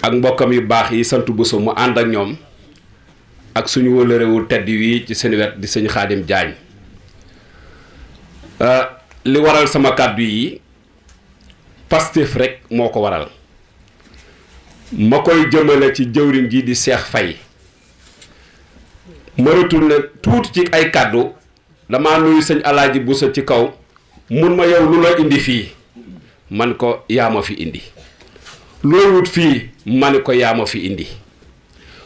ak mbokkam yu baax yi sant Bousso mu ànd ak ñoom ak suñu wëlërewu tedd wi ci seen wet di sëñ Xaadim Jaañ li waral sama kàddu yi Pastef rek moo ko waral ma koy jëmale ci jëwriñ ji di Cheikh Faye ma retourné tuuti ci ay kàddu damaa nuyu sëñ Alaaji Bousso ci kaw mun ma yow lu la indi fii man ko yaa ma fi indi loo wut fii ma ne ko yaa ma fi indi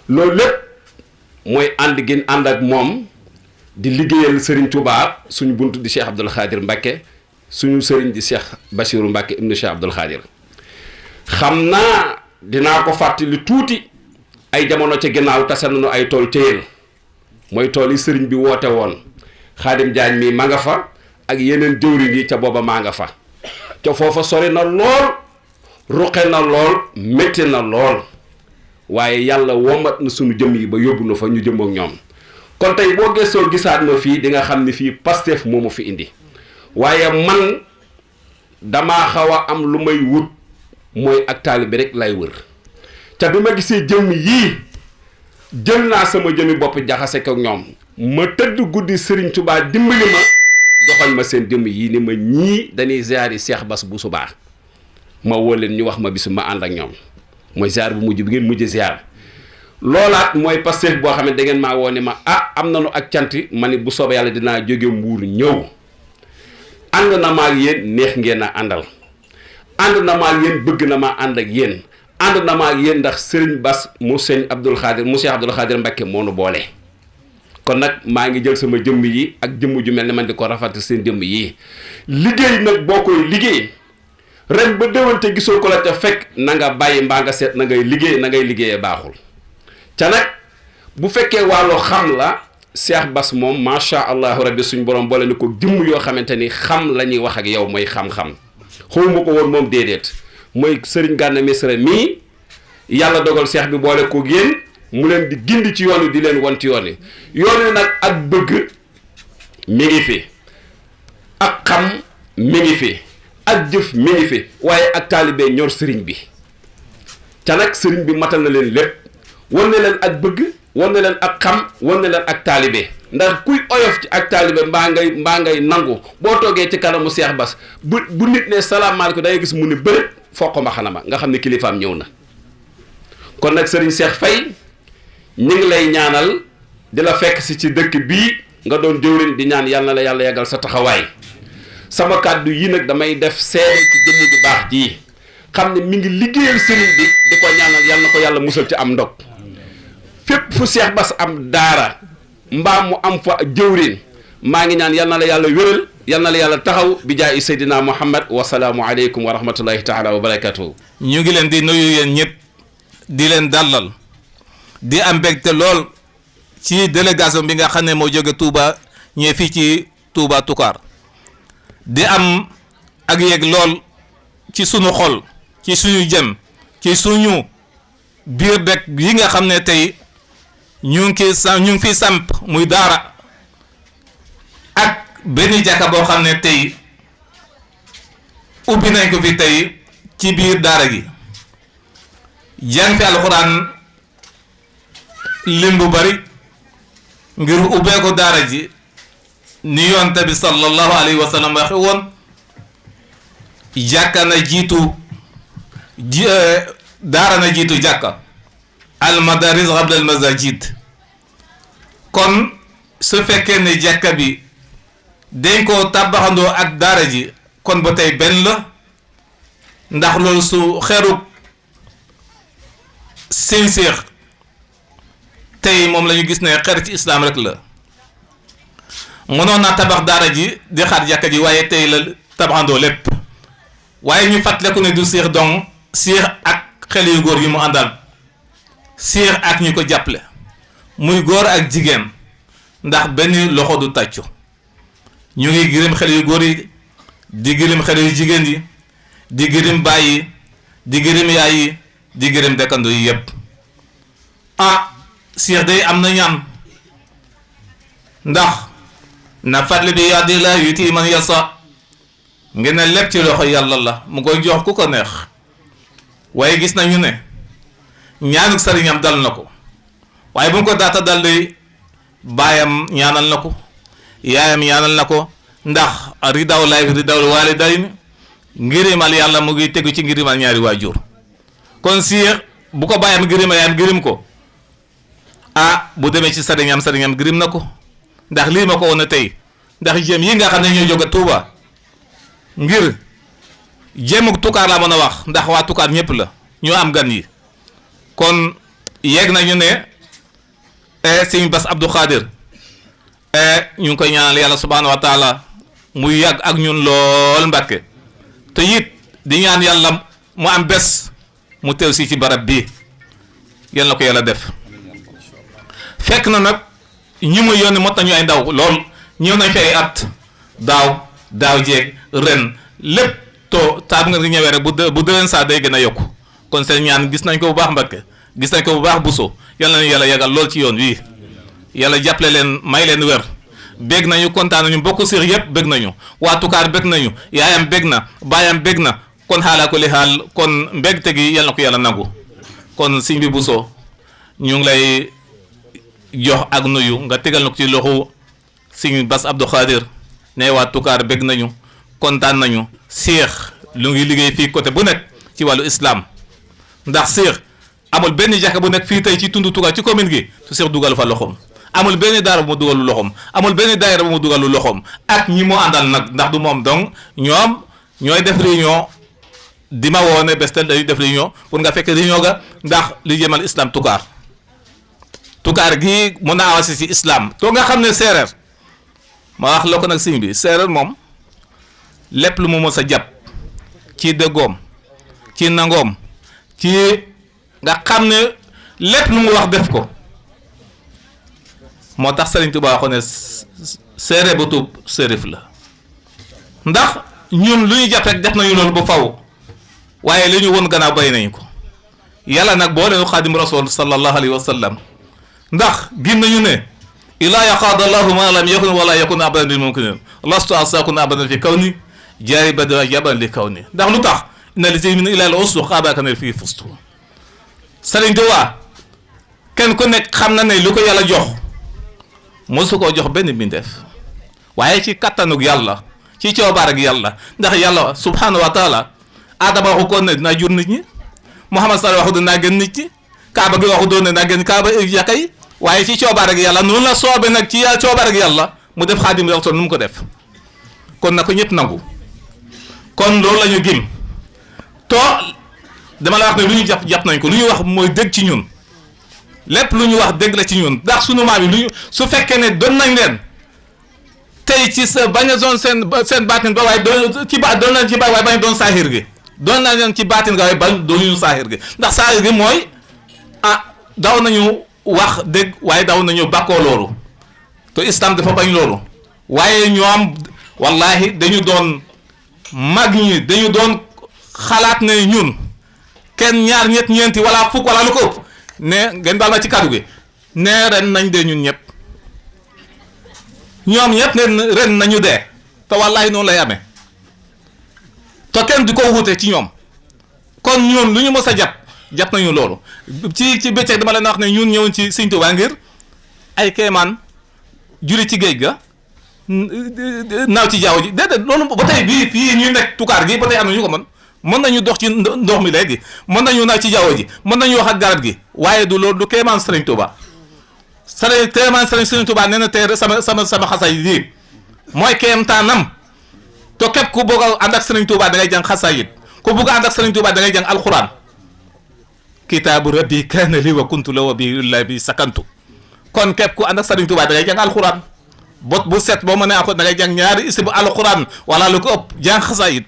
loolu lépp mooy ànd gin ànd ak moom di liggéeyal Serigne Touba suñu bunt di Cheikh Abdoul Khadir Mbacké suñu Serigne di Cheikh Bassirou Mbacké ibnu Cheikh Abdoul Khadir xam naa dinaa ko fàttali tuuti ay jamono ca ginnaaw tase nañu ay tool téyel mooy tool yi Serigne bi woote woon Xaadim Jaañ mi ma nga fa ak yeneen jëwriñ yi ca booba maa nga fa ca foofa sori na lool ruqe na lool métti na lool waaye yàlla womat na sunu jëm yi ba yóbbu na fa ñu jëm ak ñoom kon tey boo gëstoo gisaat ma fii di nga xam ni fii Pastef moo ma fi indi waaye man damaa xaw a am lu may wut mooy ak taalibe rek lay wër ca bi ma gisee jëmm yii jël naa sama jëmmi bopp jaxase ko ñoom ma tëdd guddi Serigne Touba dimbali ma joxoñ ma seen jëmm yii ni ma ñii dañuy ziyaari Cheikh Bass bu subaa ma woo leen ñu wax ma bisu ma ànd ak ñoom mooy ziar bu mujj bi ngeen mujj ziar loolaat mooy Pastef boo xam ne da ngeen maa woo ni ma am nañu ak cant ma ni bu soobee yàlla dinaa jóge Mbuur ñëw ànd na ma ak yéen neex ngeen a àndal ànd na ma ak yéen bëgg na ma ànd ak yéen ànd na ma ak yéen ndax Serigne Bass mu sëñ Abdoul Khadir mu Cheikh Abdoul Khadir Mbacké moo nu boole kon nag maa ngi jël sama jëmm yi ak jëmm ju mel ne man di ko rafetlu seen jëmm yi liggéey nag boo koy liggéey ren ba déwante gisoo ko la ca fekk na nga bàyyi mbaa nga seet na ngay liggéeyee baaxul ca nag bu fekkee wàllu xam la Cheikh Bass moom macha allahu rabbi suñ borom boole ni ko jëmm yoo xamante ni xam la ñuy wax ak yow mooy xam-xam xawma ko woon moom déedéet mooy Serigne Gana Messere mii yàlla dogal Cheikh bi boole ko yéen mu leen di gindi ci yoon wi di leen won ci yoon wi nag ak bëgg mi ngi fi ak xam mi ngi fi ak jëf mi ngi fi waaye ak taalibe ñor sëriñ bi ca nag sëriñ bi matal na leen lépp wan na leen ak bëgg wan na leen ak xam wan na leen ak taalibe ndax kuy oyof ci ak taalibe mbaa ngay nangu boo toogee ci kanamu Cheikh Bass bu nit ne salaamaaleykum dangay gis mu ne bëri foo ko mbaxana ma nga xam ne kilifaam ñëw na kon nag sëriñ Cheikh Faye ñu ngi lay ñaanal di la fekk si ci dëkk bii nga doon jëwriñ di ñaan yàlla na la yàlla yàggal sa taxawaay sama kàddu yi nag damay def seede ci jëmm ju baax ji xam ne mi ngi liggéeyal sëriñ bi di ko ñaanal yàlla na ko yàlla musal ci am ndog fépp fu Cheikh Bass am daara mbaa mu am fa jëwriñ maa ngi ñaan yàlla na la yàlla wéral yàlla na la yàlla taxaw bi jaay Seydina Muhammad wasalaamu aleykum wa rahmatullahi taala wa barakatuhu ñu ngi leen di nuyu yéen ñëpp di leen dalal di am mbégte lool ci délégation bi nga xam ne moo jóge Touba ñëw fii ci Touba Toucar di am ak yéeg lool ci sunu xol ci suñu jëm ci suñu biir dëkk yi nga xam ne tey ñu ngi fi samp muy daara ak benn jàkka boo xam ne tey ubbi nañ ko fi tey ci biir daara gi jàng fi alxuraan lim bu bari ngir ubbee ko daara ji ni yonent bi sallallahu alayhi wa sallam waxe woon jàkka na jiitu daara na jiitu jàkka al madaris qabla al masajid kon su fekkee ne jàkka bi dañ koo tabaxandoo ak daara ji kon ba tey benn la ndax loolu su xeruk sincère tey moom la ñu gis ne xer ci islam rek la mënoon naa tabax daara ji di xaar jàkka ji waaye tey la tabaxandoo lépp waaye ñu fàttaliku ne du siix donc siix ak xel yu góor yi mu àndal siix ak ñu ko jàppale muy góor ak jigéen ndax benn loxo du tàccu ñu ngi gërëm xel yu góor yi di gërëm xel yu jigéen yi di gërëm baay yi di gërëm yaay yi di gërëm dëkkandoo yi yépp siix day am na ñaan ndax na fadli bi yadillah yuti man yasa ngeen ne lépp ci loxo yàlla la mu koy jox ku ko neex waaye gis nañu ne ñaanuk sëriñam dal na ko waaye bu mu ko daata dal de baayam ñaanal na ko yaayam ñaanal na ko ndax ridaw laay ridaw waalidayni ngirimal yàlla mu ngi tegu ci ngirimal ñaari waajur kon Cheikh bu ko baayam ngirima yaayam ngirim ko bu demee ci sëriñam girim na ko ndax lii ma ko woon tey ndax jéem yi nga xam ne ñoo jóge Touba ngir jéemuk tukaar laa mën a wax ndax waa tukaar ñëpp la ñoo am gan yi kon yegg nañu ne Sëñ Bass Abdou Khadir ñu ngi koy ñaanal yàlla subhaanahu wa taala muy yàgg ak ñun lool Mbàkke te it di ñaan yàlla mu am bés mu teew si ci barab bii yal na ko yàlla def fekk na nag ñi muy yónni mot nañu ay ndaw lool ñëw nañ fi ay at daaw jeeg ren lépp to taab nga ñëwee rek bu déwén saa day gën a yokku kon seen ñaan gis nañ ko bu baax Mbàkke gis nañ ko bu baax Bousso yal na yàlla yàggal lool ci yoon wii yàlla jàppale leen may leen wér bég nañu kontaan nañu mbokku Cheikh yëpp bég nañu waa Tukaar bég nañu yaayam bég na baayam bég na kon xaalaa ko li xaal kon mbégte gi yal na ko yàlla nangu kon sëñ bi Bousso ñu ngi lay jox ak nuyu nga tegal na ko ci loxo sëñ Bass Abdou Khadir ne waa Tukaar bég nañu kontaan nañu Cheikh lu ngi liggéey fii côté bu nekk ci wàllu islam ndax Cheikh amul benn jàkka bu nekk fii tey ci tund Tukaar ci commune gi su Cheikh dugal fa loxoom amul benn daara bu mu dugalu loxoom amul benn daayira bu mu dugalu loxoom ak ñi mu àndal nag ndax du moom donc ñoom ñooy def réunion di ma woo ne bés tel dañuy def réunion pour nga fekk réunion ga ndax li jëmal islam Tukaar gii mun naa awasi si islam to nga xam ne séeréer ma wax la ko nag sëñ bi séeréer moom lépp lu mu mës a jàpp ci dëggoom ci nangoom ci nga xam ne lépp lu mu wax def ko moo tax Sëriñ Tuubaa waxoon ne séeréer bu tuub sérif la ndax ñun lu ñu jàpp rek def nañu loolu ba faw waaye li ñu won gannaaw bay nañu ko yàlla nag boo leen xaadim rasul sallallahu alayhi wa sallam ndax gin nañu ne ilaa yaqaada allahu ma lam yakun wala yakun abadan lil mumkinin lastu asakun abadan fi kaw ni jaari bada jaban li kaw ni ndax lu tax ina li min ilaa la ustu xaabaakane fii fustu Sëriñ Tuubaa kenn ku nekk xam na ne lu ko yàlla jox mosu koo jox benn mbindeef waaye ci kattanug yàlla ci coobaar ak yàlla ndax yàlla subhanahu wa taala Adama waxu ko ne dinaa jur nit ñi Muhammad sallallahu waxu dinaa gën nit ñi Kaaba gi waxu doon ne dinaa gën Kaaba yàkka yi waaye ci coobaar ak yàlla noonu la soobe nag ci coobaar ak yàlla mu def Xaadim Rasuul nu mu ko def kon na ko ñëpp nangu kon loolu la ñu gim to dama la wax ne lu ñu jàpp nañ ko lu ñu wax mooy dégg ci ñun lépp lu ñu wax dégg la ci ñun ndax sunu maam yi lu ñu su fekkee ne doon nañ leen tey ci sa bañ a doon seen baatin ba waaye doon ci doon nañ ci ba waaye bañ doon saaxir gi doon nañ leen ci baatin ga waaye bañ doonuñu saaxir gi ndax saaxir gi mooy daw nañu wax dégg waaye daw nañu bàkkoo loolu te islam dafa bañ loolu waaye ñoom wallahi dañu doon mag ñi dañu doon xalaat ne ñun kenn ñaar ñett ñeenti wala fukk wala lu ko ëpp ne ngeen baal ma ci kàddu gi ne ren nañ dee ñun ñëpp ñoom ñëpp ne ren nañu dee te wallahi noonu lay amee te kenn di ko wute ci ñoom kon ñun lu ñu mës a jàpp nañu loolu ci bëccëg dama leen wax ne ñun ñëwoon ci Sëñ Tuubaa ngir ay kéemaan julli ci géej ga naaw ci jaww ji déedéet loolu ba tey bii fii ñuy nekk Tukaar gi ba tey am na ñu ko mën nañu dox ci ndox mi léegi mën nañu naaw ci jaww ji mën nañu wax ak garab gi waaye du loolu du kéemaan Sëriñ Tuubaa kéemaan Sëriñ Tuubaa nee na tey sama xasaay yi mooy kéemtaanam te képp ku bëgg a ànd ak Sëriñ Tuubaa da ngay jàng xasaayid ku bëgg a ànd ak Sëriñ Tuubaa da ngay jàng alxuraan kitaabu rabbi kaana li wa kuntu la wa bi sakantu kon képp ku ànd ak Sëriñ Tuubaa da ngay jàng alxuraan bot bu set boo mënee ako da ngay jàng ñaari isi bu alxuraan wala lu ko ëpp jàng xasaayid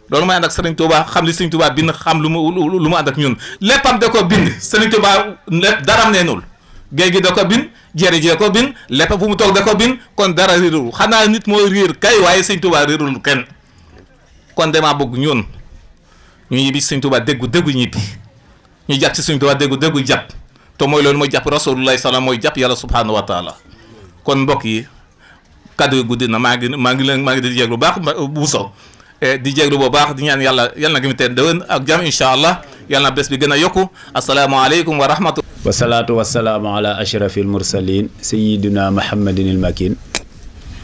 loolu mooy ànd ak Sëriñ Tuubaa xam li Sëriñ Tuubaa bind xam lu mu ànd ak ñun léppam da ko bind Sëriñ Tuubaa lépp daram neenul géej gi da ko bind jeri ji da ko bind lépp fu mu toog da ko bind kon dara réerul xanaa nit moo réer kay waaye Sëriñ Tuubaa réerul kenn kon damaa bëgg ñun ñu ñibbi Sëriñ Tuubaa déggu ñibbi ñu jàpp ci Sëriñ Tuubaa déggu jàpp te mooy loolu mooy jàpp rasulullahi salaam mooy jàpp yàlla subhanahu wa taala kon mbokk yi kaddu yi guddi na maa ngi di jéglu baax Bousso di jéglu bu baax di ñaan yàlla na ngi mi teen déwén ak jàmm incha allah yàlla na bés bi gën a yokku asalaamaaleykum wa rahmatullah. wasalaatu wasalaamu ala ashrafi almursalin sayidina muhammadin ilmakin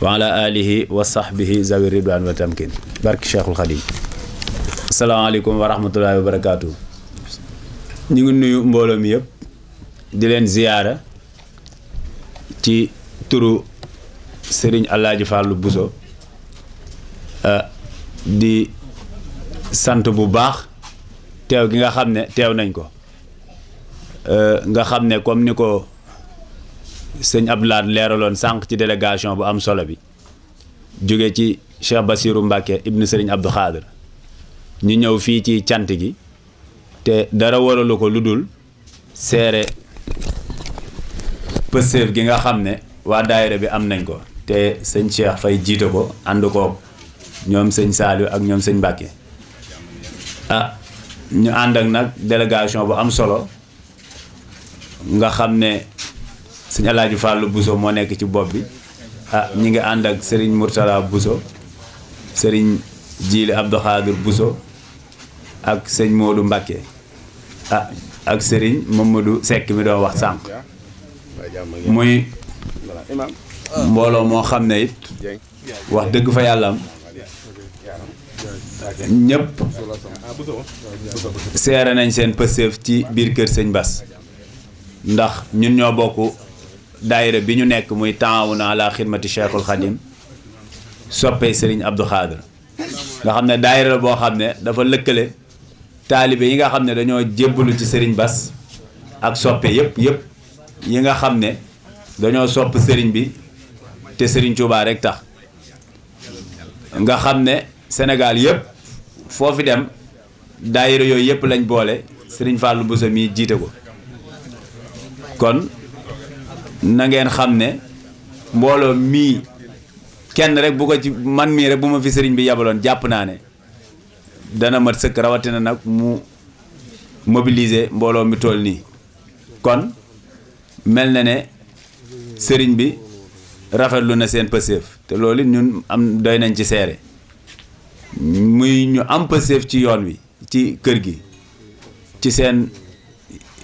wa ala alihi wa sahbihi zawi ridwan wa tamkin barki cheikhul xadim. asalaamaaleykum wa rahmatullahi wa barakaatu. ñu ngi nuyu mbooloo mi yëpp di leen ziyaara ci turu Serigne Alaaji Fàllu Buso di sant bu baax teew gi nga xam ne teew nañ ko nga xam ne comme ni ko sëñ Abdoulaye leeraloon sànq ci délégation bu am solo bi jóge ci Cheikh Bassirou Mbacké ibnu Serigne Abdou Khadir ñu ñëw fii ci cant gi te dara waralu ko lu dul seere pëseef gi nga xam ne waa daayira bi am nañ ko te sëñ Cheikh Fay jiite ko ànd ko ñoom sëñ Saliou ak ñoom sëñ Mbacké ñu ànd ak nag délégation bu am solo nga xam ne sëñ Alaaji Fàllu Buso moo nekk ci bopp bi ñi ngi ànd ak Serigne Mourtala Buso Serigne Jili Abdou Khadir Buso ak sëñ Modou Mbacké ak Serigne Mamadou Seck mi doon wax sànq muy mbooloo moo xam ne it wax dëgg fa yàlla am ñëpp seere nañ seen pëseef ci biir kër sëñ Bass ndax ñun ñoo bokk daayira bi ñu nekk muy taawuna ala xidmati Cheikhul Khadim soppee Serigne Abdou Khadir nga xam ne daayira boo xam ne dafa lëkkale taalibe yi nga xam ne dañoo jébbalu ci Serigne Bass ak soppe yëpp yi nga xam ne dañoo sopp Serigne bi te Serigne Touba rek tax nga xam ne Sénégal yëpp foofu dem daayira yooyu yëpp lañ boole Serigne Fallou Bousso mii jiite ko kon na ngeen xam ne mbooloo mii kenn rek bu ko ci man mii rek bu ma fi Serigne bi yabaloon jàpp naa ne dana mat sëkk rawatina nag mu mobiliser mbooloo mi toll nii kon mel na ne Serigne bi rafetlu na seen pëseef te loolu ñun am doy nañ ci seere muy ñu am pëseef ci yoon wi ci kër gi ci seen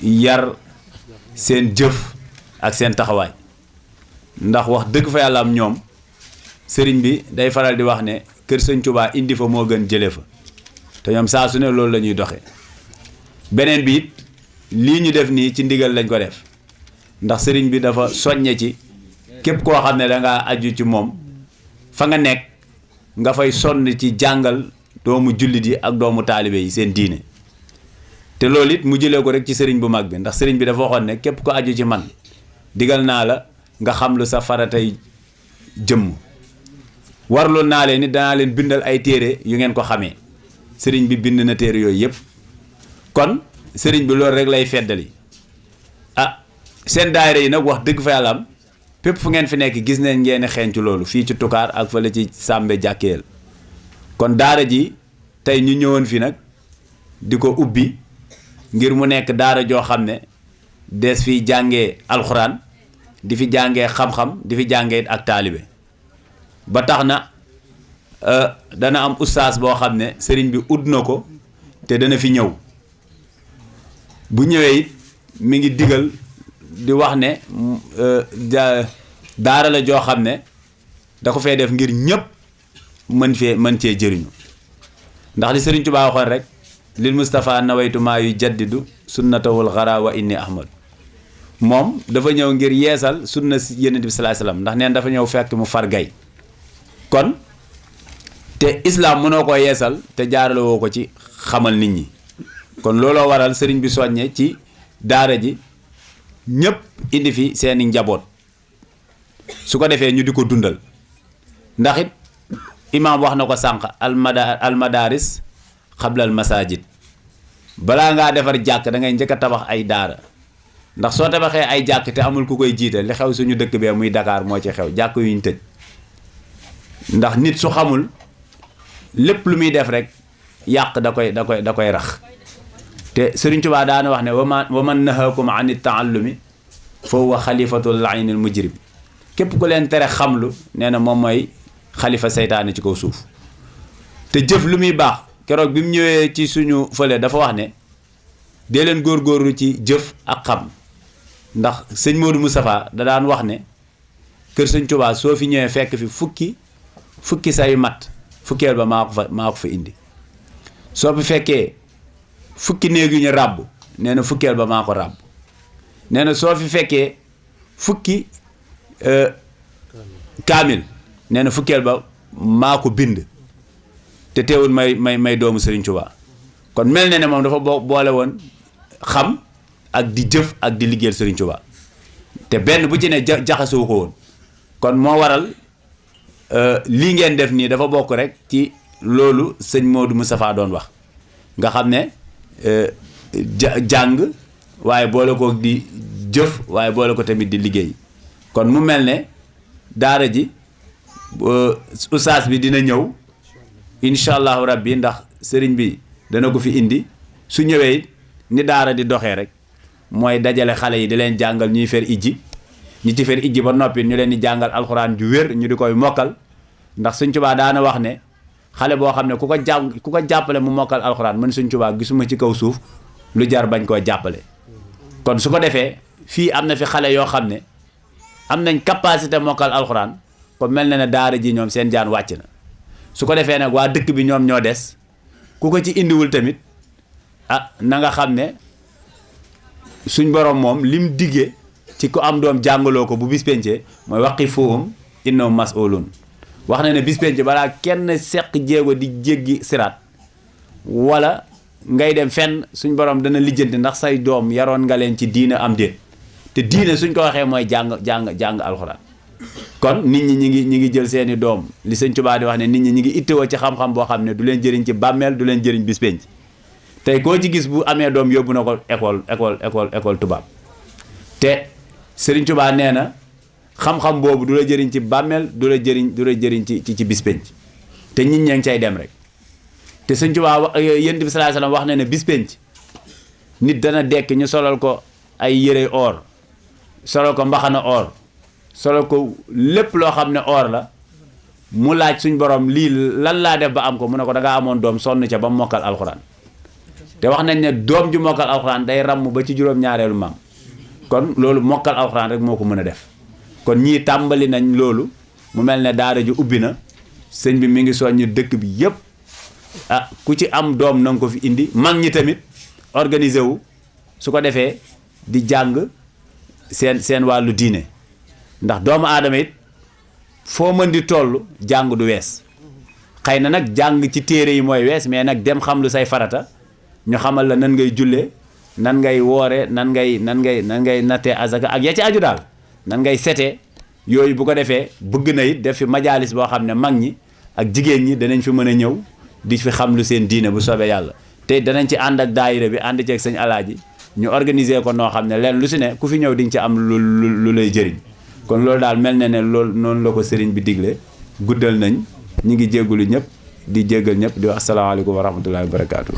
yar seen jëf ak seen taxawaay ndax wax dëgg fa yàlla am ñoom sëriñ bi day faral di wax ne kër sëñ Tuubaa indi fa moo gën jële fa te ñoom saa su ne loolu la ñuy doxee beneen bi it lii ñu def nii ci ndigal lañ ko def ndax sëriñ bi dafa soññe ci képp koo xam ne dangaa aju ci moom fa nga nekk nga fay sonn ci jàngal doomu jullit yi ak doomu taalibe yi seen diine te loolu it mu jëlee ko rek ci sëriñ bu mag bi ndax sëriñ bi dafa waxoon ne képp ko aju ci man digal naa la nga xam lu sa faratay jëmm warlu naa leen ni danaa leen bindal ay téere yu ngeen ko xamee sëriñ bi bind na téere yooyu yëpp kon sëriñ bi loolu rek lay feddali seen daayira yi nag wax dëgg fa yàlla am fépp fu ngeen fi nekk gis nañ ngeen xeeñcu loolu fii ci Tukaar ak fële ci Sàmbe jàkkeel kon daara ji tey ñu ñëwoon fi nag di ko ubbi ngir mu nekk daara joo xam ne des fi jàngee alxuraan di fi jàngee xam-xam di fi jàngee ak taalibe ba tax na dana am ustaas boo xam ne sëriñ bi udd na ko te dana fi ñëw bu ñëwee it mi ngi digal di wax ne daara la joo xam ne da ko fee def ngir ñëpp mën cee jëriñu ndax li Sëriñ Tuubaa waxoon rek lil Mustafa nawaytu maa yu jaddidu sunnatawul xara wa inni ahmad moom dafa ñëw ngir yeesal sunna Yonent bi sallallahu alayhi wasallam ndax neen dafa ñëw fekk mu far gay kon te islam mënoo ko yeesal te jaarale woo ko ci xamal nit ñi kon looloo waral sëriñ bi soññe ci daara ji ñëpp indi fi seeni njaboot su ko defee ñu di ko dundal ndax it imaam wax na ko sànq almadaris xablal masajid balaa ngaa defar jàkk da ngay njëkk a tabax ay daara ndax soo tabaxee ay jàkk te amul ku koy jiite li xew suñu dëkk bee muy Dakar moo ci xew jàkk yuñ tëj ndax nit su xamul lépp lu muy def rek yàq da koy rax te Sëriñ Tuubaa daana wax ne wa man nahakum an taallumi fa huwa xalifatul laynil mujrim képp ku leen tere xamlu nee na moom mooy xalifa seytaane ci kaw suuf te jëf lu muy baax keroog bi mu ñëwee ci suñu fële dafa wax ne dee leen góorgóorlu ci jëf ak xam ndax sëñ Modou Moustapha da daan wax ne kër sëñ Tuubaa soo fi ñëwee fekk fi fukki say mat fukkeel ba maa ko fa indi soo fi fekkee fukki néeg yu ñu ràbb nee na fukkeel ba maa ko ràbb nee na soo fi fekkee fukki kaamil nee na fukkeel ba maa ko bind te teewul may doomu Serigne Touba kon mel na ne moom dafa boole woon xam ak di jëf ak di liggéeyal Serigne Touba te benn bu ci ne jaxasoo ko woon kon moo waral lii ngeen def nii dafa bokk rek ci loolu sëñ Modou Moustapha doon wax nga xam ne jàng waaye boole ko di jëf waaye boole ko tamit di liggéey kon mu mel ne daara ji ustaas bi dina ñëw incha allahu rabbi ndax sëriñ bi dana ko fi indi su ñëwee ni daara di doxee rek mooy dajale xale yi di leen jàngal ñuy fer ijji ñi ci fer ijji ba noppi ñu leen di jàngal alxuraan ju wér ñu di koy mokkal ndax Sëñ Tuubaa daana wax ne xale boo xam ne ku ko jàppale mu mokkal alxuraan man Sëñ Tuubaa gisuma ci kaw suuf lu jar bañ koo jàppale kon su ko defee fii am na fi xale yoo xam ne am nañ capacité mokkal alxuraan kon mel na ne daara ji ñoom seen jaan wàcc na su ko defee nag waa dëkk bi ñoom ñoo des ku ko ci indiwul tamit na nga xam ne suñ borom moom lim diggee ci ku am doom jàngaloo ko bu bis pencee mooy waqifuhum innahum mas'ulun wax na ne bis penc balaa kenn seq jéego di jéggi siraat wala ngay dem fenn suñ borom dana lijjanti ndax say doom yaroon nga leen ci diina am déet te diina suñ ko waxee mooy jàng alxuraan kon nit ñi ñi ngi jël seeni doom li Sëñ Tuubaa di wax ne nit ñi ngi ittewoo ci xam-xam boo xam ne du leen jëriñ ci bàmmeel du leen jëriñ bis penc tey koo ci gis bu amee doom yóbbu na ko école tubaab te Sëriñ Tuubaa nee na xam-xam boobu du la jëriñ ci bàmmeel du la jëriñ ci bis penc te nit ñaa ngi cay dem rek te Sëñ Tuubaa Yonent bi sallallahu alayhi wasallam wax na ne bis penc nit dana dekk ñu solal ko ay yére or solal ko mbaxana or solal ko lépp loo xam ne or la mu laaj suñ borom lii lan laa def ba am ko mu ne ko da ngaa amoon doom sonn ca ba mu mokkal alxuraan te wax nañ ne doom ju mokkal alxuraan day ràmm ba ci juróom-ñaareelu maam kon loolu mokkal alxuraan rek moo ko mën a def kon ñii tàmbali nañ loolu mu mel ne daara ji ubbi na sëñ bi mi ngi soññ dëkk bi yëpp ku ci am doom na nga ko fi indi mag ñi tamit organiser wu su ko defee di jàng seen wàllu diine ndax doomu aadama it foo mën di toll jàng du wees xëy na nag jàng ci téere yi mooy wees mais nag dem xam lu say farata ñu xamal la nan ngay jullee nan ngay woore nan ngay nattee azaka ak ya ci aju daal nan ngay setee yooyu bu ko defee bëgg na it def fi majaalis boo xam ne mag ñi ak jigéen ñi danañ fi mën a ñëw di fi xam lu seen diine bu soobee yàlla te danañ ci ànd ak daayira bi ànd ceeg sëñ alaaji ñu organiser ko noo xam ne leen lu si ne ku fi ñëw di nga ci am lu lay jëriñ kon loolu daal mel na ne loolu noonu la ko sëriñ bi digle guddal nañ ñi ngi jéggulu ñëpp di jéggal ñëpp di wax asalaamaaleykum wa rahmatullahi wa barakaatu.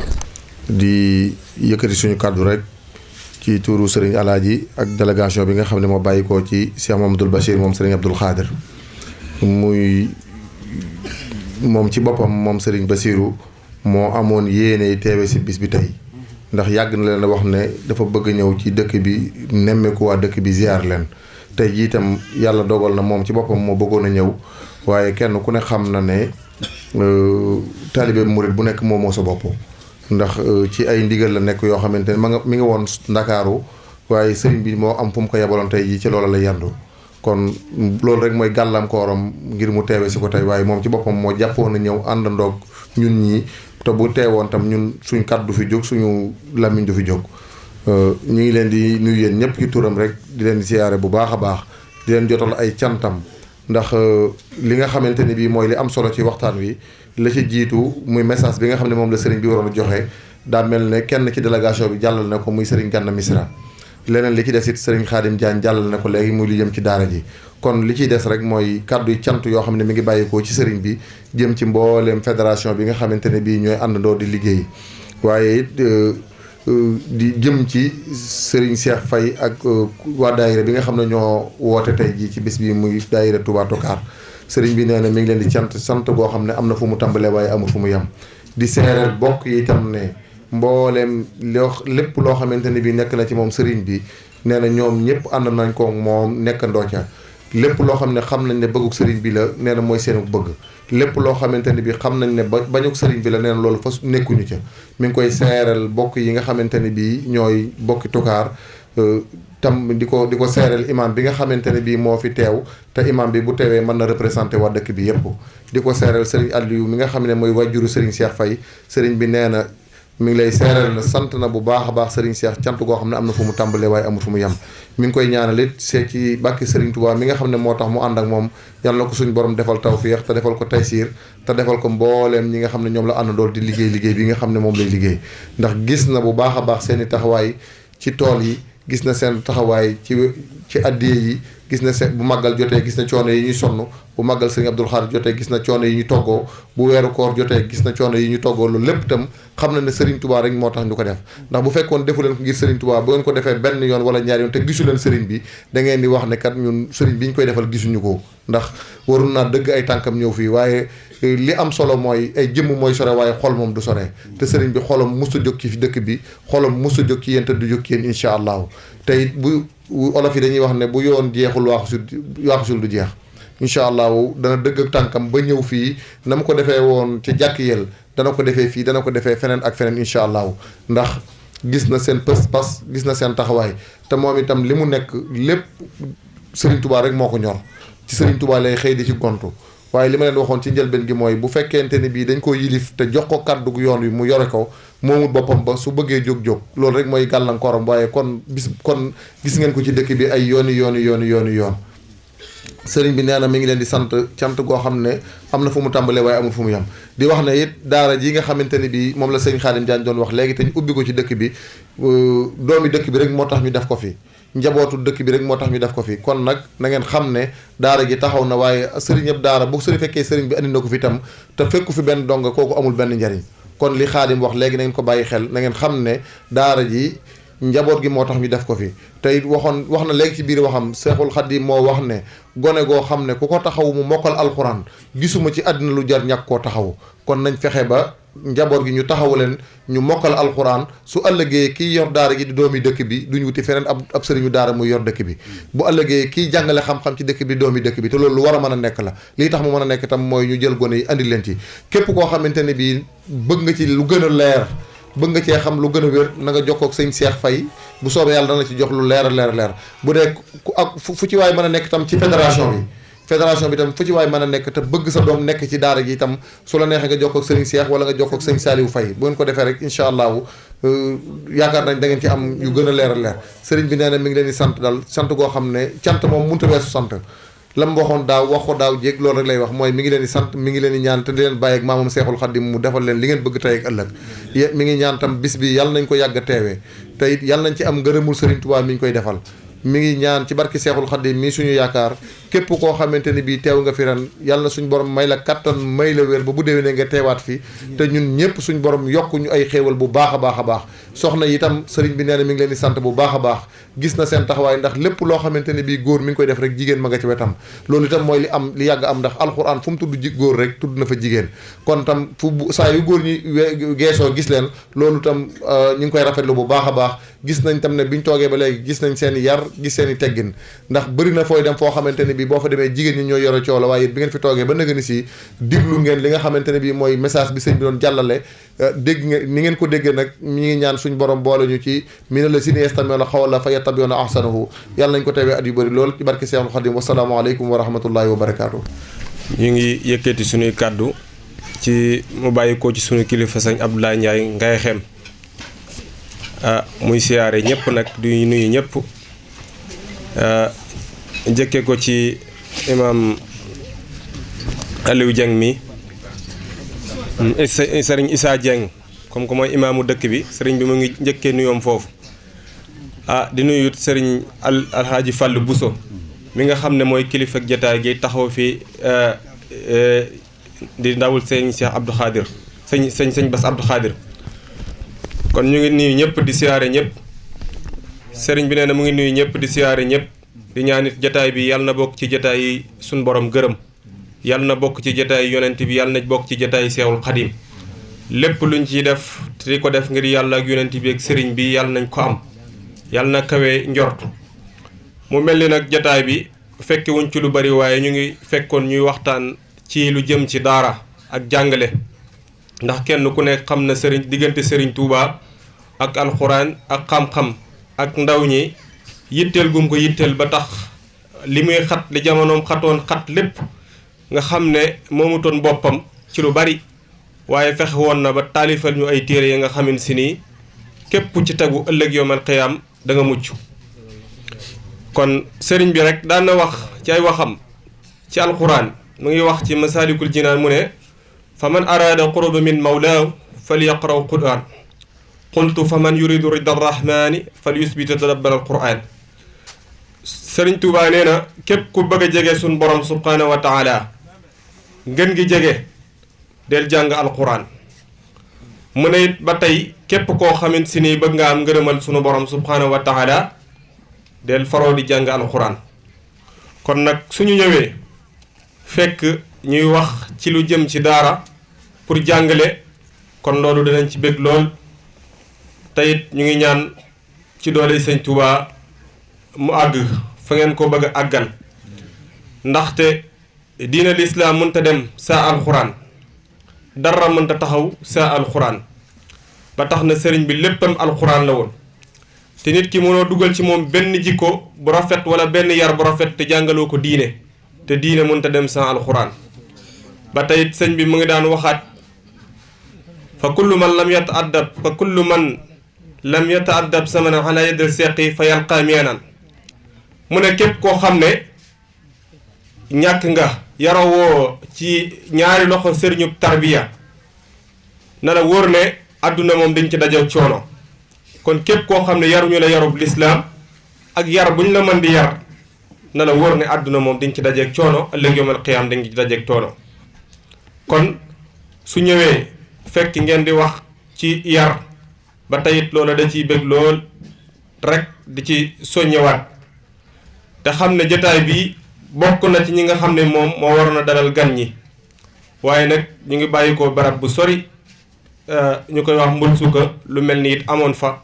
di yëkkati suñu kàddu rek ci tuuru sëriñ alaaji ak délégation bi nga xam ne moo bàyyi ko ci Cheikh Mamadou Bachir moom sëriñ Abdoul Khadir muy moom ci boppam moom sëriñ Bassirou moo amoon yéene teewe si bis bi tey ndax yàgg na leen wax ne dafa bëgg ñëw ci dëkk bi nemmeeku waa dëkk bi ziar leen tey jii itam yàlla dogal na moom ci boppam moo bëggoon a ñëw waaye kenn ku ne xam na ne taalibe murit bu nekk moo sa bopp ndax ci ay ndigal la nekk yoo xamante ne mi ngi woon Ndakaaru waaye sëriñ bi moo am fu mu ko yebaloon tey jii ci loola la yandu kon loolu rek mooy gàllankooram ngir mu teewe si ko tey waaye moom ci boppam moo jàppoon na ñëw àndandoog ñun ñii te bu teewoon tam ñun suñ kàddu du fi jóg suñu làmmiñ du fi jóg ñu ngi leen di nuyu yéen ñëpp ci turam rek di leen siyaare bu baax a baax di leen jotal ay cantam ndax li nga xamante ni bii mooy li am solo ci waxtaan wi la ci jiitu muy message bi nga xam ne moom la sëriñ bi waroon a joxe daa mel ne kenn ci délégation bi jàllal na ko muy sëriñ Gana Misra leneen li ci des it sëriñ Khadim Diagne jàllal na ko léegi muy li jëm ci daara ji kon li ciy des rek mooy kàddu yi cant yoo xam ne mi ngi bàyyikoo ci sëriñ bi jëm ci mbooleem fédération bi nga xamante ne bii ñooy àndandoo di liggéey waaye it di jëm ci sëriñ Cheikh Faye ak waa daayira bi nga xam ne ñoo woote tey jii ci bis bi muy daayira Touba Tokar sëriñ bi nee na mi ngi leen di sant goo xam ne am na fu mu tàmbalee waaye amul fu mu yem di seereel bokk yi itam ne mbooleem lépp loo xamante ne bii nekk na ci moom sëriñ bi nee na ñoom ñëpp ànd nañ ko moom nekkandoo ca lépp loo xam ne xam nañ ne bëgguk sëriñ bi la nee na mooy seenu bëgg lépp loo xamante ne bii xam nañ ne bañuk sëriñ bi la nee na loolu fas nekkuñu ca mi ngi koy seeral bokk yi nga xamante ne bii ñooy bokki tukaar tam di ko seeral imam bi nga xamante ne bii moo fi teew te imam bi bu teewee mën na représenté waa dëkk bi yëpp di ko seeral sëriñ Aliou mi nga xam ne mooy wajjuru sëriñ Cheikh Faye sëriñ bi nee na mi ngi lay seeral na sant na bu baax a baax sëriñ Cheikh cant goo xam ne am na fu mu tàmbalee waaye amul fu mu yem mi ngi koy ñaanal it see ci bàkki sëriñ Touba mi nga xam ne moo tax mu ànd ak moom yàlla na ko suñ borom defal tawfiix te defal ko taysiir te defal ko mbooleem ñi nga xam ne ñoom la àndandool di liggéey bi nga xam ne moom lay liggéey ndax gis na bu baax a baax seen i taxawaay ci tool yi gis na seen taxawaay ci addiye yi gis na seen bu màggal jotee gis na coono yi ñuy sonn bu màggal sëriñ Abdul Xaadir jotee gis na coono yi ñu toggoo bu weeru koor jotee gis na coono yi ñu toggoo loolu lépp itam xam na ne sëriñ Touba rek moo tax ñu ko def ndax bu fekkoon defu leen ko ngir sëriñ Touba bu ngeen ko defee benn yoon wala ñaari yoon te gisu leen sëriñ bi da ngeen di wax ne kat ñun sëriñ bi ñu koy defal gisuñu ko ndax warul naa dëgg ay tànkam ñëw fii waaye li am solo mooy ay jëmm mooy sore waaye xol moom du sore te sëriñ bi xolam musta jóg ci dëkk bi xolam musta jóg ci yéen te du jóg ci yéen incha allahu te it bu olof yi dañuy wax ne bu yoon jeexul waaxusul du jeex incha allahu dana dëgg ak tànkam ba ñëw fii na mu ko defee woon ci jàkk yel dana ko defee fii dana ko defee feneen ak feneen incha allahu ndax gis na seen pas gis na seen taxawaay te moom itam li mu nekk lépp Serigne Touba rek moo ko ñor ci Serigne Touba lay xëy di ci gontu waaye li ma leen waxoon ci njëlbeen gi mooy bu fekkente ni bii dañ ko yilif te jox ko kàddu gu yoon wi mu yore ko moomut boppam ba su bëggee jóg loolu rek mooy gàllankooram waaye kon gis ngeen ko ci dëkk bi ay yoon sëriñ bi nee na mi ngi leen di sant cant goo xam ne am na fu mu tàmbalee waaye amul fu mu yem di wax ne it daara ji nga xamante ni bii moom la sëriñ Xaadim Jaañ doon wax léegi te ñu ubbi ko ci dëkk bi doomi dëkk bi rek moo tax ñu def ko fi njabootu dëkk bi rek moo tax ñu def ko fi kon nag na ngeen xam ne daara ji taxaw na waaye sëriñ yëpp daara bu sëriñ fekkee sëriñ bi andi na ko fi itam te fekku fi benn donga kooku amul benn njariñ kon li Xaadim wax léegi na ngeen ko bàyyi xel na ngeen xam ne daara ji njaboot gi moo tax ñu def ko fi te it wax na léegi ci biir waxam Seexul Xaadim moo wax ne gone goo xam ne ku ko taxaw mu mokkal alxuraan gisuma ci àddina lu jar ñàkk koo taxaw kon nañ fexe ba njaboot gi ñu taxawu leen ñu mokkal alxuraan su ëllëgee kiy yor daara gi di doomi dëkk bi duñ wuti feneen ab sëriñu daara muy yor dëkk bi bu ëllëgee kiy jàngale xam-xam ci dëkk bi doomi dëkk bi te loolu lu war a mën a nekk la lii tax mu mën a nekk tam mooy ñu jël gone yi andi leen ci képp koo xamante ne bii bëgg nga ci lu gën a leer bëgg nga cee xam lu gën a wér na nga jokkoo ak sëñ Cheikh Faye bu soobee yàlla dana ci jox lu leer bu dee ak fu ci waay mën a nekk tam ci fédération bi tam fu ci waay mën a nekk te bëgg sa doom nekk ci daara ji itam su la neexee nga jokkoo ak sëriñ Cheikh wala nga jokkoo ak sëñ Saliou Faye bu ngeen ko defee rek incha allahu yaakaar nañ da ngeen ci am yu gën a leer sëriñ bi nee na mi ngi leen di sant daal sant goo xam ne cant moom mënut a weesu sant lam waxoon daaw wax ko daaw jéeg loolu rek lay wax mooy mi ngi leen di sant mi ngi leen di ñaan te di leen bàyyi ak maamam Seexul Xaadim mu defal leen li ngeen bëgg tey ak ëllëg mi ngi ñaan tam bis bi yàlla nañ ko yàgg a teewee te it yàlla nañ ci am ngërëmul Serigne Touba mi ñu koy defal mi ngi ñaan ci barki Seexul Xaadim mii suñu yaakaar képp koo xamante ni bii teew nga fi ren yàlla na suñ borom may la kattan may la wér ba bu déwénee nga teewaat fi te ñun ñëpp suñ borom yokk ñu ay xéewal bu baax a baax soxna itam sëriñ bi nee na mi ngi leen di sant bu baax a baax gis na seen taxawaay ndax lépp loo xamante ne bii góor mi ngi koy def rek jigéen ma nga ci wetam loolu itam mooy li yàgg am ndax alxuraan fu mu tudd góor rek tudd na fa jigéen kon tam saa yu góor ñi geesoo gis leen loolu itam ñu ngi koy rafetlu bu baax a baax gis nañ tam ne biñ toogee ba léegi gis nañ seen i yar gis seen i teggin ndax bëri na fooy dem foo xamante ne bii boo fa demee jigéen ñi ñoo yore coow la waaye bi ngeen fi toogee ba nëgëni si diglu ngeen li nga xamante ne bii mooy message bi sëñ bi doon jàllale dégg nga ni ngeen ko déggee nag ñi ngi ñaan suñ borom boole ñu ci mina la sini yastami'una qawla fa yattabi'una ahsanahu yàlla nañ ko teewee at yu bëri lool ci barke Seexul Xaadim wasalaamaaleykum wa rahmatullahi wa barakaatu. ñu ngi yëkkati suñuy kàddu ci mu bàyyi ko ci suñu kilifa sëñ Abdoulaye Ndiaye ngay xem muy siyaare ñëpp nag di nuyu ñëpp njëkkee ko ci imam Aliou Dieng mi sëriñ Issa Dieng comme que mooy imaamu dëkk bi sëriñ bi mu ngi njëkkee nuyoom foofu di nuyu sëriñ alhaaji Fallou Bousso mi nga xam ne mooy kilifa ak jataay gi taxaw fi di ndawul sëñ Cheikh Abdou Khadir sëñ Bass Abdou Khadir kon ñu ngi nuyu ñëpp di siyaare ñëpp sëriñ bi nee na mu ngi nuyu ñëpp di siyaare ñëpp di ñaanit jataay bi yàlla na bokk ci jataay yi suñ borom gërëm yàlla na bokk ci jataay yonent bi yàlla na bokk ci jataay Seexul Xadim lépp luñ ciy def te di ko def ngir yàlla ak yonent bi ak sëriñ bi yàlla nañ ko am yàlla na kawe njort. mu mel ni nag jataay bi fekke wuñ ci lu bari waaye ñu ngi fekkoon ñuy waxtaan ci lu jëm ci daara ak jàngale ndax kenn ku nekk xam na sëriñ diggante sëriñ Touba ak alxuraan ak xam-xam ak ndaw ñi yitteel gum ko yitteel ba tax li muy xat li jamonoom xatoon xat lépp nga xam ne moomutoon boppam ci lu bari waaye fexe woon na ba taalifal ñu ay téere yi nga xamin si nii képp ci tegu ëllëg yawmal qiyaam da nga mucc. kon sëriñ bi rek daan na wax ci ay waxam ci alxuraan mu ngi wax ci masaalikul jinaan mu ne fa man araada qurba min mawlaahu fal yaqraw qur'an qultu fa man yuridu rida arrahmani fal yusbit tadabbara alquran. sëriñ Tuubaa nee na képp ku bëgg a jege suñ borom subhanahu wa taala ngën gi jege del jàng alquran. mu ne it ba tey képp koo xamante si nii bëgg nga am ngërëmal sunu borom subhanahu wa taala del faroo di jàng alquran. kon nag suñu ñëwee fekk ñuy wax ci lu jëm ci daara pour jàngale kon loolu dinañ ci bëgg lool te it ñu ngi ñaan ci doole sëñ Tuubaa mu àgg fa ngeen ko bëgg a àggal ndaxte diina lislaam mënta dem saa alxuraan dara mënta taxaw saa alxuraan ba tax na sëriñ bi léppam alxuraan la woon te nit ki mënoo dugal ci moom benn jikko bu rafet wala benn yar bu rafet te jàngaloo ko diine te diine mënta dem saa alxuraan ba tey sëñ bi mu ngi daan waxaat fa kullu man lam yata'addab fa kullu man lam yata'addab samanan ala yadil seqi fa yalqa mianan. mu ne képp koo xam ne ñàkk nga yarawoo ci ñaari loxo sëriñub tarbiya na la wóor ne àdduna moom dañ ci dajew coono. kon képp koo xam ne yaruñu la yarub lislaam ak yar buñ la mën di yar na la wóor ne àdduna moom dañ ci dajeeg coono ëllëg yawmal qiyaam dañ ci dajeeg coono. kon su ñëwee fekk ngeen di wax ci yar ba teyit loola da ciy bëgg lool rek di ci soññewaat te xam ne jotaay bi bokk na ci ñi nga xam ne moom moo waroon a dalal gan ñi waaye nag ñu ngi bàyyi ko barab bu sori ñu koy wax mbul suka lu mel ni it amoon fa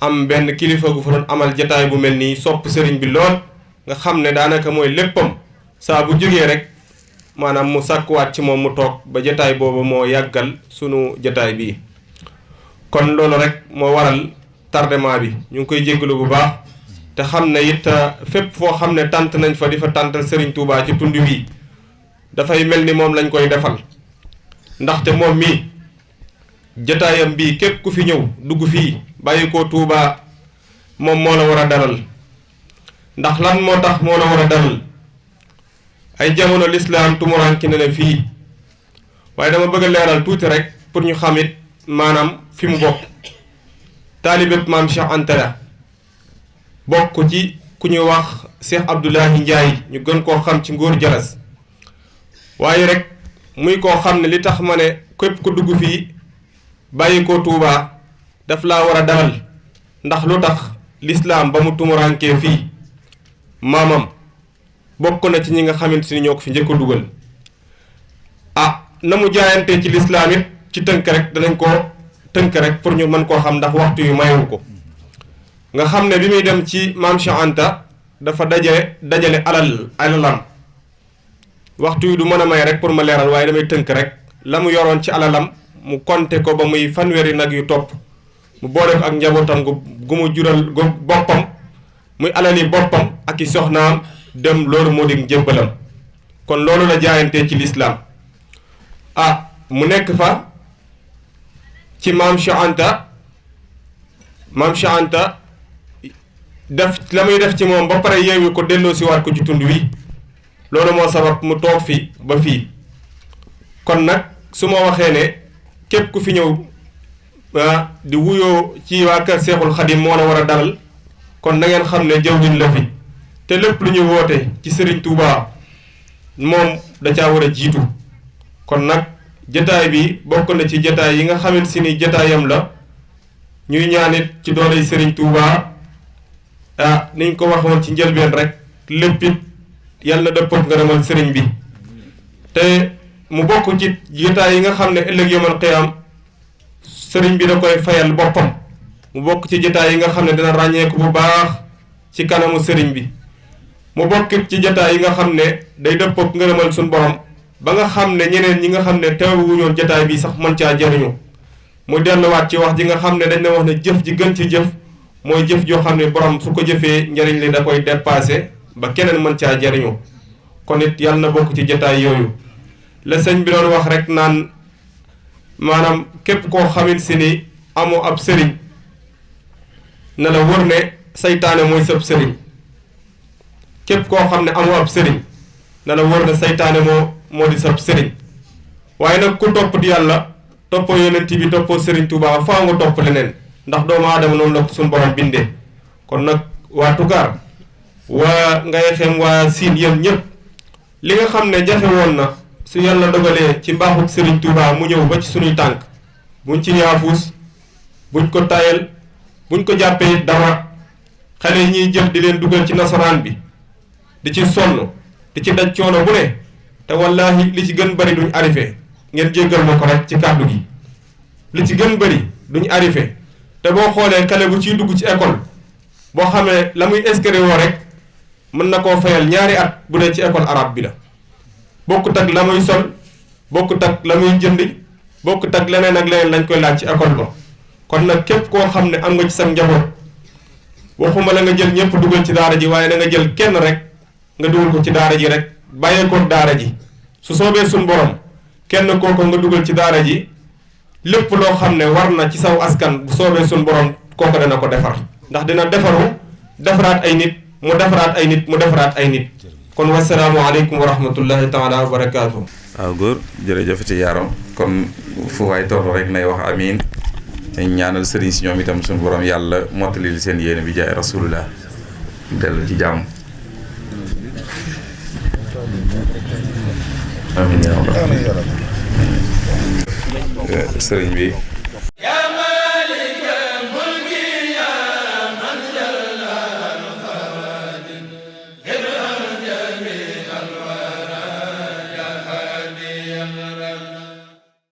am benn kilifa gu fa doon amal jotaay bu mel nii sopp sëriñ bi lool nga xam ne daanaka mooy léppam saa bu jógee rek maanaam mu sàkkuwaat ci moom mu toog ba jotaay boobu moo yàggal sunu jotaay bii. kon loolu rek moo waral tardement bi ñu ngi koy jéggalu bu baax te xam ne it fépp foo xam ne tànt nañ fa di fa tàntal Serigne Touba ci tund wi dafay mel ni moom lañ koy defal ndaxte moom mii jotaayam bii képp ku fi ñëw dugg fii bàyyi ko Touba moom moo la war a dalal. ndax lan moo tax moo la war a dalal ay jamono lislaam tumuraanki ne ne fii waaye dama bëgg a leeral tuuti rek pour ñu xam it maanaam fi mu bokk. taalibeb maam Cheikh Anta la bokk ci ku ñu wax Cheikh Abdoulahi Ndiaye ñu gën koo xam ci Ngóor Jalas waaye rek muy koo xam ne li tax ma ne képp ku dugg fii bàyyi ko Touba daf laa war a dalal ndax lu tax lislaam ba mu tumuraankee fii maamam bokk na ci ñi nga xamante ni ñoo ko fi njëkk a dugal. na mu jaayantee ci lislaam it ci tënk rek danañ ko tënk rek pour ñu mën koo xam ndax waxtu yu mayewu ko nga xam ne bi muy dem ci maam Cheikh Anta dafa dajale alalam waxtu yu du mën a may rek pour ma leeral waaye damay tënk rek la mu yoroon ci alalam mu compter ko ba muy fanweeri nag yu topp mu boole ko ak njabootam gu mu jural boppam muy alali boppam ak i soxnaam dem loolu moo di njëbbalam kon loolu la jaayantee ci lislaam mu nekk fa ci maam Cheikh Anta def la muy def ci moom ba pare yeewi ko delloo si waat ko ci tund wi loolu moo sabab mu toog fi ba fii kon nag su ma waxee ne képp ku fi ñëw di wuyoo ci waa kër Seexul Xadim moo la war a dalal kon na ngeen xam ne jawwin la fi te lépp lu ñu woote ci Serigne Touba moom da caa war a jiitu kon nag jataay bi bokk na ci jataay yi nga xamante si ni jataayam la ñuy ñaanit ci dooley Serigne Touba niñ ko waxoon ci njëlbeen rek lépp it yàlla na dëppook ngërëmal Serigne bi te mu bokk ci jataay yi nga xam ne ëllëg yomal xiyaam sëriñ bi da koy fayal boppam mu bokk ci jotaay yi nga xam ne dina ràññeeku bu baax ci kanamu sëriñ bi mu bokk ci jotaay yi nga xam ne day dëppook ngërëmal suñu borom ba nga xam ne ñeneen ñi nga xam ne teewuñoon jotaay bi sax mën caa jëriñu mu delluwaat ci wax ji nga xam ne dañ ne wax ne jëf ji gën ci jëf mooy jëf joo xam ne borom su ko jëfee njëriñ li da koy dépassé ba keneen mën caa jëriñu kon it yàlla na bokk ci jotaay yooyu la sëñ bi doon wax rek naan maanaam képp koo xamit si ni amoo ab sëriñ na la wër ne saytaane mooy sab sëriñ képp koo xam ne amoo ab sëriñ na la wër ne saytaane moo di sab sëriñ waaye nag ku topp di yàlla toppoo yonent bi toppoo sëriñ Tuubaa faaw nga topp leneen ndax doomu aadama noonu la ko suñu borom bindee kon nag waa Toucar waa Ngaye Xem waa Siin yéen ñëpp li nga xam ne jafe woon na su yàlla dogalee ci mbaaxuk sëriñ Tuubaa mu ñëw ba ci suñuy tànk buñ ci yaafuus buñ ko tayal buñ ko jàppee dara xale yi ñuy jël di leen dugal ci nasaraan bi di ci sonn di ci daj coono bu ne te wallaahi li ci gën bari duñ arrivé ngeen jéggal ma ko rek ci kàddu gi li ci gën bari duñ arrivé te boo xoolee xale bu ciy dugg ci école boo xamee la muy inscrire woo rek mën na koo fayal ñaari at bu dee ci école arabe bi la bokkut ak la muy sol bokkut ak la muy jëndi bokkut ak leneen ak leneen lañ koy laaj ci école ba kon nag képp koo xam ne am nga ci sa njaboot waxuma la nga jël ñëpp dugal ci daara ji waaye na nga jël kenn rek nga dugal ko ci daara ji rek bàyyeekoo daara ji su soobee suñ borom kenn kooko nga dugal ci daara ji lépp loo xam ne war na ci saw askan bu soobee suñ borom kooko dana ko defar ndax dina defaru defaraat ay nit mu defaraat ay nit mu defaraat ay nit kon wasalaamu aleykum wa rahmatullahi taala wa barakaatu. waaw góor jërëjëfati Yaaram kon fu waay toll rek nay wax amiin te ñaanal sëriñ si ñoom itam suñu borom yàlla mottali li seen yéene bi jaay rasulullah dellu ci jàmm amiin yaa rabbi sëriñ bi